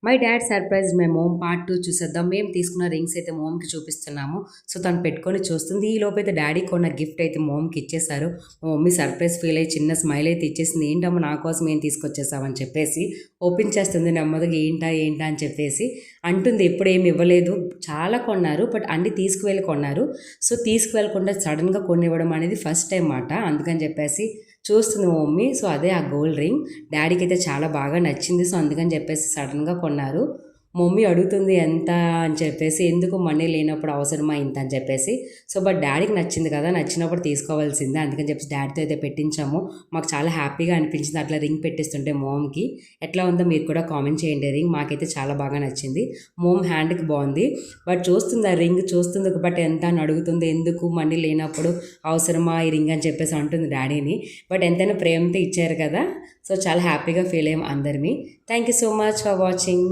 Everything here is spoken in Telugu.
My dad surprise my mom part 2 చూసేద్దాం. మేము తీసుకున్న రింగ్స్ అయితే మోమ్‌కి చూపిస్తున్నాము. సో, తను పెట్టుకొని చూస్తుంది. ఈలోపైతే డాడీ కొన్న గిఫ్ట్ అయితే మోమ్‌కి ఇచ్చేశారు. మా మమ్మీ సర్ప్రైజ్ ఫీల్ అయ్యి చిన్న స్మైల్ అయితే ఇచ్చేసింది. ఏంటమ్మా నా కోసం ఏం తీసుకొచ్చేసావని చెప్పేసి ఓపెన్ చేస్తుంది నెమ్మదిగా. ఏంటా అని చెప్పేసి అంటుంది. ఎప్పుడు ఏమి ఇవ్వలేదు. చాలా కొన్నారు. బట్ అన్నీ తీసుకువెళ్ళి కొన్నారు. సో, తీసుకువెళ్ళకుండా సడన్‌గా కొనివ్వడం అనేది ఫస్ట్ టైం మాట. అందుకని చెప్పేసి చూస్తుంది మా మమ్మీ. సో, అదే ఆ గోల్డ్ రింగ్. డాడీకి అయితే చాలా బాగా నచ్చింది. సో, అందుకని చెప్పేసి సడన్‌గా కొన్నారు. మమ్మీ అడుగుతుంది ఎంత అని చెప్పేసి, ఎందుకు మనీ లేనప్పుడు అవసరమా ఇంత అని చెప్పేసి. సో, బట్ డాడీకి నచ్చింది కదా! నచ్చినప్పుడు తీసుకోవాల్సిందే. అందుకని చెప్పేసి డాడీతో అయితే పెట్టించాము. మాకు చాలా హ్యాపీగా అనిపించింది అట్లా రింగ్ పెట్టిస్తుంటే మోమ్‌కి. ఎట్లా ఉందో మీరు కూడా కామెంట్ చేయండి రింగ్. మాకైతే చాలా బాగా నచ్చింది. మోమ్ హ్యాండ్‌కి బాగుంది. బట్ చూస్తుంది ఆ రింగ్ చూస్తుంది. బట్ ఎంత అని అడుగుతుంది. ఎందుకు మనీ లేనప్పుడు అవసరమా ఈ రింగ్ అని చెప్పేసి అంటుంది డాడీని. బట్ ఎంతైనా ప్రేమతో ఇచ్చారు కదా! సో, చాలా హ్యాపీగా ఫీల్ అయ్యాం అందరిమి. Thank you so much for watching.